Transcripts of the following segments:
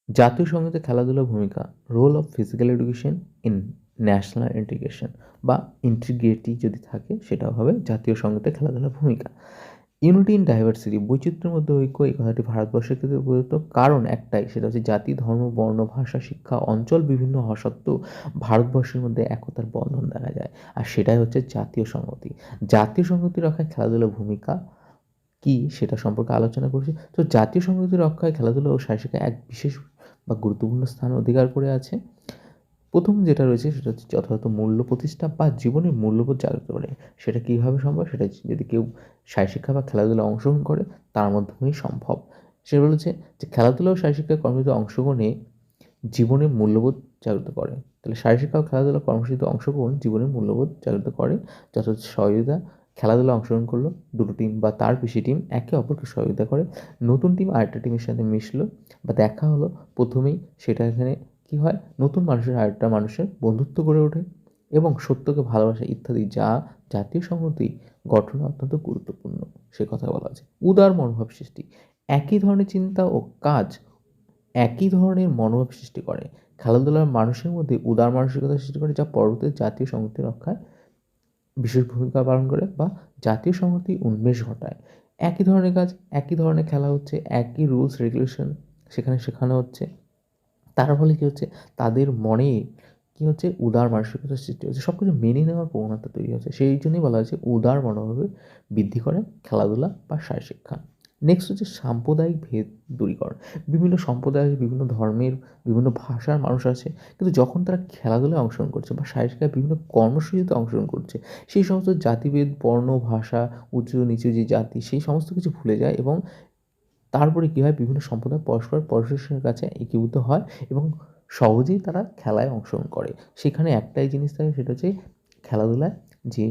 জাতীয় সংগীতে খেলাধুলার ভূমিকা, role of physical education in national integration বা ইন্টিগ্রিটি যদি থাকে সেটাও হবে জাতীয় সংগীতে খেলাধুলার ভূমিকা। ইউনিটি ইন ডাইভার্সিটি, বৈচিত্র্যের মধ্যে ঐক্য, এই কথাটি ভারতবর্ষের ক্ষেত্রে প্রযুক্ত, কারণ একটাই, সেটা হচ্ছে জাতি, ধর্ম, বর্ণ, ভাষা, শিক্ষা, অঞ্চল বিভিন্ন হওয়া সত্ত্বেও ভারতবর্ষের মধ্যে একতার বন্ধন দেখা যায়, আর সেটাই হচ্ছে জাতীয় সংহতি। জাতীয় সংহতি রক্ষায় খেলাধুলার ভূমিকা কি সেটা সম্পর্কে আলোচনা করছি। তো জাতীয় সংহতি রক্ষায় খেলাধুলা ও শারীরিক এক বিশেষ বা গুরুত্বপূর্ণ স্থান অধিকার করে আছে। প্রথম যেটা রয়েছে সেটা হচ্ছে যথাযথ মূল্য প্রতিষ্ঠা বা জীবনের মূল্যবোধ জাগ্রত করে। সেটা কীভাবে সম্ভব? সেটা যদি কেউ শারীর শিক্ষা বা খেলাধুলায় অংশগ্রহণ করে তার মাধ্যমেই সম্ভব। সে বলেছে যে খেলাধুলা ও শারীর শিক্ষায় কর্মসূচিতে অংশগ্রহণে জীবনের মূল্যবোধ জাগ্রত করে। তাহলে শারীর শিক্ষা ও খেলাধুলা কর্মসূচিতে অংশগ্রহণ জীবনের মূল্যবোধ জাগ্রত করে। যথাযথ সহযোগিতা, খেলাধুলায় অংশগ্রহণ করলো দুটো টিম বা তার বেশি টিম একে অপরকে সহযোগিতা করে। নতুন টিম আরেকটা টিমের সাথে মিশলো বা দেখা হলো প্রথমেই, সেটা এখানে কী হয়, নতুন মানুষের আরেকটা মানুষের বন্ধুত্ব গড়ে ওঠে এবং সত্যকে ভালোবাসা ইত্যাদি, যা জাতীয় সংহতি গঠনে অত্যন্ত গুরুত্বপূর্ণ সে কথা বলা আছে। উদার মনোভাব সৃষ্টি, একই ধরনের চিন্তা ও কাজ একই ধরনের মনোভাব সৃষ্টি করে। খেলাধুলার মানুষের মধ্যে উদার মানসিকতা সৃষ্টি করে, যা পরবর্তীতে জাতীয় সংহতি রক্ষায় বিশেষ ভূমিকা পালন করে বা জাতীয় সংহতি উন্মেষ ঘটায়। একই ধরনের কাজ, একই ধরনের খেলা হচ্ছে, একই রুলস রেগুলেশন সেখানে শেখানো হচ্ছে, তার ফলে কী হচ্ছে, তাদের মনে কী হচ্ছে, উদার মানসিকতার সৃষ্টি হচ্ছে, সব কিছু মেনে নেওয়ার প্রবণতা তৈরি হচ্ছে। সেই জন্যই বলা হয়েছে উদার মনোভাবে বৃদ্ধি করে খেলাধুলা বা শারীর শিক্ষা। নেক্সট হচ্ছে সাম্প্রদায়িক ভেদ দূরীকরণ। বিভিন্ন সম্প্রদায়ের, বিভিন্ন ধর্মের, বিভিন্ন ভাষার মানুষ আছে, কিন্তু যখন তারা খেলাধুলায় অংশগ্রহণ করছে বা শারীর শিক্ষায় বিভিন্ন কর্মসূচিতে অংশগ্রহণ করছে, সেই সমস্ত জাতিভেদ, বর্ণ, ভাষা, উঁচু নিচু যে জাতি, সেই সমস্ত কিছু ভুলে যায় এবং তারপরে কী হয়, বিভিন্ন সম্প্রদায় পরস্পর পরস্পরের কাছে একীভূত হয় এবং সহজেই তারা খেলায় অংশগ্রহণ করে। সেখানে একটাই জিনিস থাকে, সেটা হচ্ছে খেলাধুলায় যে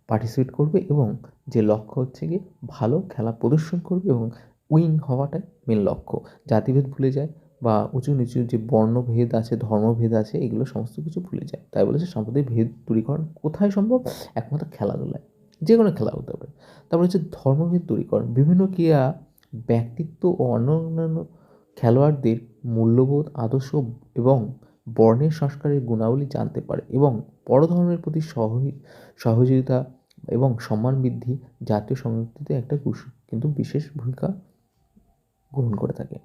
পার্টিসিপেট করবে এবং যে লক্ষ্য হচ্ছে গিয়ে ভালো খেলা প্রদর্শন করবে এবং উইন হওয়াটাই মেন লক্ষ্য। জাতিভেদ ভুলে যায় বা উঁচু নিচু যে বর্ণভেদ আছে, ধর্মভেদ আছে, এগুলো সমস্ত কিছু ভুলে যায়। তাই বলেছে সাম্প্রদায়িক ভেদ দূরীকরণ কোথায় সম্ভব? একমাত্র খেলাধুলায়, যে কোনো খেলা হতে পারে। তারপরে হচ্ছে ধর্মভেদ দূরীকরণ, বিভিন্ন ক্রীড়া, ব্যক্তিত্ব ও অন্যান্য খেলোয়াড়দের মূল্যবোধ, আদর্শ এবং বর্ণের সংস্কারের গুণাবলী জানতে পারে এবং পরধর্মের প্রতি সহযোগিতা এবং সম্মান বৃদ্ধি জাতীয় সংস্কৃতিতে একটা কিন্তু বিশেষ ভূমিকা গ্রহণ করে থাকে।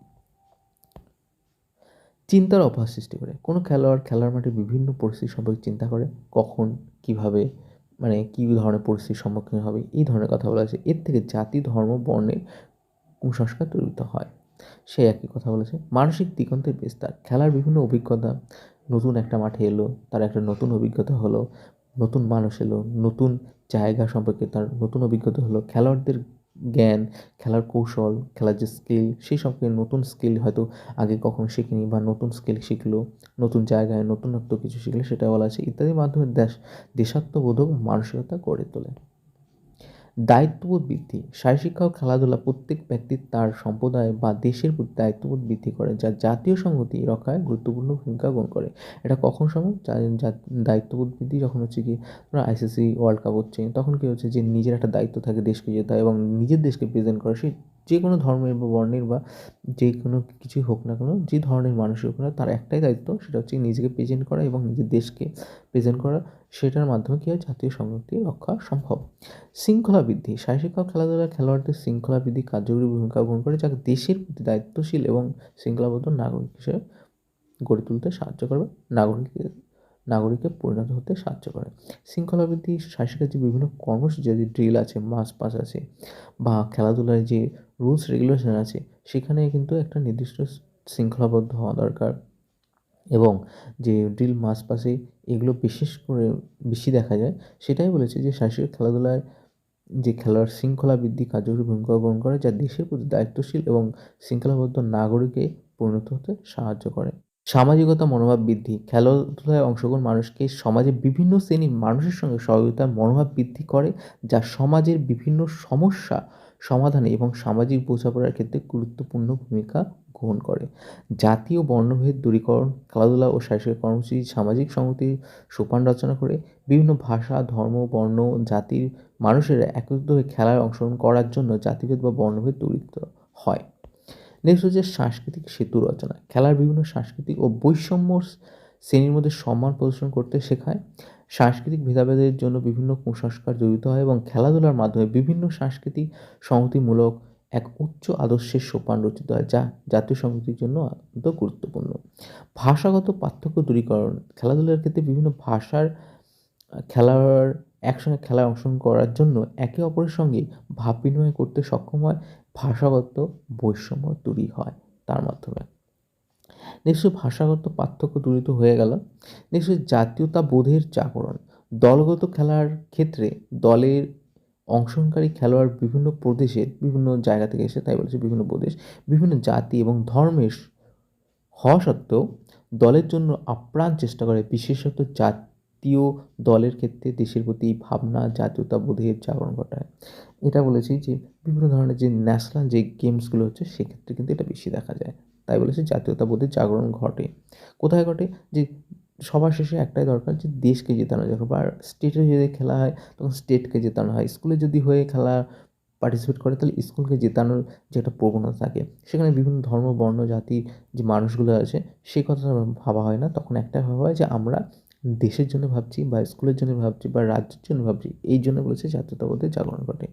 চিন্তার অভ্যাস সৃষ্টি করে, কোনো খেলোয়াড় খেলার মাঠে বিভিন্ন পরিস্থিতি সম্পর্কে চিন্তা করে, কখন কীভাবে, মানে কী ধরনের পরিস্থিতির সম্মুখীন হবে, এই ধরনের কথা বলা আছে। এর থেকে জাতি, ধর্ম, বর্ণের কুসংস্কার তৈরিত হয়। সে একই কথা বলেছে। মানসিক দিগন্তের বিস্তার, খেলার বিভিন্ন অভিজ্ঞতা, নতুন একটা মাঠে এলো, তার একটা নতুন অভিজ্ঞতা হলো, নতুন মানুষ এলো, নতুন জায়গা সম্পর্কে তার নতুন অভিজ্ঞতা হলো, খেলোয়াড়দের জ্ঞান, খেলার কৌশল, খেলার যে স্কিল, সেই সম্পর্কে নতুন স্কিল হয়তো আগে কখনো শিখিনি বা নতুন স্কিল শিখলো, নতুন জায়গায় নতুনত্ব কিছু শিখলে সেটা বলা আছে ইত্যাদির মাধ্যমে দেশাত্মবোধক মানসিকতা গড়ে তোলে। দায়িত্ববোধ বৃদ্ধি, শারীর শিক্ষা ও খেলাধুলা প্রত্যেক ব্যক্তির তার সম্প্রদায় বা দেশের প্রতি দায়িত্ববোধ বৃদ্ধি করে, যা জাতীয় সংহতি রক্ষায় গুরুত্বপূর্ণ ভূমিকা গ্রহণ করে। এটা কখন সম্ভব? দায়িত্ববোধ বৃদ্ধি যখন হচ্ছে কি, ধরো আইসিসি ওয়ার্ল্ড কাপ হচ্ছে, তখন কী হচ্ছে যে নিজের একটা দায়িত্ব থাকে দেশকে যেতে হয় এবং নিজের দেশকে প্রেজেন্ট করা, সে যে কোনো ধর্মের বা বর্ণের বা যে কোনো কিছুই হোক না কেন, যে ধরনের মানুষই হোক না, তার একটাই দায়িত্ব, সেটা হচ্ছে নিজেকে প্রেজেন্ট করা এবং নিজের দেশকে প্রেজেন্ট করা। সেটার মাধ্যমে কী হয়, জাতীয় সংহতি রক্ষা সম্ভব। শৃঙ্খলা বৃদ্ধি, শারীর শিক্ষা ও খেলাধুলার খেলোয়াড়দের শৃঙ্খলা বৃদ্ধি কার্যকরী ভূমিকা গ্রহণ করে, যা দেশের প্রতি দায়িত্বশীল এবং শৃঙ্খলাবদ্ধ নাগরিক হিসেবে গড়ে তুলতে সাহায্য করবে, নাগরিকে পরিণত হতে সাহায্য করে। শৃঙ্খলা বৃদ্ধি, শারীর শিক্ষার যে বিভিন্ন কর্মসূচি আছে, ড্রিল আছে, মার্চ পাস আছে বা খেলাধুলায় যে রুলস রেগুলেশন আছে, সেখানে কিন্তু একটা নির্দিষ্ট শৃঙ্খলাবদ্ধ হওয়া দরকার এবং যে ড্রিল, মার্চ পাসে এগুলো বিশেষ করে বেশি দেখা যায়। সেটাই বলেছে যে শারীরিক খেলাধুলায় যে খেলোয়াড় শৃঙ্খলা বৃদ্ধি কার্যকরী ভূমিকা গ্রহণ করে, যা দেশের প্রতি দায়িত্বশীল এবং শৃঙ্খলাবদ্ধ নাগরিকে পরিণত হতে সাহায্য করে। সামাজিকতা মনোভাব বৃদ্ধি, খেলাধুলায় অংশগ্রহণ মানুষকে সমাজের বিভিন্ন শ্রেণীর মানুষের সঙ্গে সহযোগিতার মনোভাব বৃদ্ধি করে, যা সমাজের বিভিন্ন সমস্যা সমাধানে এবং সামাজিক বোঝাপড়ার ক্ষেত্রে গুরুত্বপূর্ণ ভূমিকা গ্রহণ করে। জাতীয় বর্ণভেদ দূরীকরণ, খেলাধুলা ও শারীরিক কর্মসূচি সামাজিক সংহতির সোপান রচনা করে, বিভিন্ন ভাষা, ধর্ম, বর্ণ, জাতির মানুষেরা একত্রিত হয়ে খেলায় অংশগ্রহণ করার জন্য জাতিভেদ বা বর্ণভেদ দূরীত হয়। নেক্সট হচ্ছে সাংস্কৃতিক সেতু রচনা। খেলার বিভিন্ন সাংস্কৃতিক ও বৈষম্য শ্রেণীর মধ্যে সম্মান প্রদর্শন করতে শেখায়। সাংস্কৃতিক ভেদাভেদের জন্য বিভিন্ন কুসংস্কার জড়িত হয় এবং খেলাধুলার মাধ্যমে বিভিন্ন সাংস্কৃতিক সংহতিমূলক এক উচ্চ আদর্শের সোপান রচিত হয়, যা জাতীয় সংহতির জন্য অত্যন্ত গুরুত্বপূর্ণ। ভাষাগত পার্থক্য দূরীকরণ। খেলাধুলার ক্ষেত্রে বিভিন্ন ভাষার খেলার একসঙ্গে খেলায় অংশগ্রহণ করার জন্য একে অপরের সঙ্গে ভাব বিনিময় করতে সক্ষম হয়। ভাষাগত বৈষম্য দূরী হয় তার মাধ্যমে। নেক্সট ভাষাগত পার্থক্য দূরীত হয়ে গেল। নেক্সট জাতীয়তাবোধের জাগরণ। দলগত খেলার ক্ষেত্রে দলের অংশগ্রহণকারী খেলোয়াড় বিভিন্ন প্রদেশের বিভিন্ন জায়গা থেকে এসে, তাই বলেছে বিভিন্ন প্রদেশ, বিভিন্ন জাতি এবং ধর্মের হওয়া সত্ত্বেও দলের জন্য আপ্রাণ চেষ্টা করে। বিশেষত জাতীয় দলের ক্ষেত্রে দেশের প্রতি ভাবনা, জাতীয়তাবোধের জাগরণ ঘটায়। এটা বলেছি যে বিভিন্ন ধরনের যে ন্যাশনাল যে গেমসগুলো হচ্ছে সেক্ষেত্রে কিন্তু এটা বেশি দেখা যায়। তাই বলেছে জাতীয়তাবোধের জাগরণ ঘটে। কোথায় ঘটে? যে সবার শেষে একটাই দরকার, যে দেশকে জেতানো। যখন বা স্টেটে যদি খেলা হয় তখন স্টেটকে জেতানো হয়। স্কুলে যদি হয়ে খেলা পার্টিসিপেট করে তাহলে স্কুলকে জেতানোর যে একটা প্রবণতা থাকে, সেখানে বিভিন্ন ধর্ম, বর্ণ, জাতির যে মানুষগুলো আছে সেই কথা ভাবা হয় না। তখন একটাই ভাবা হয় যে আমরা দেশের জন্য ভাবছি বা স্কুলের জন্য ভাবছি বা রাজ্যের জন্য ভাবছি। এই জন্য বলেছে জাতীয়তাবোধের জাগরণ ঘটে।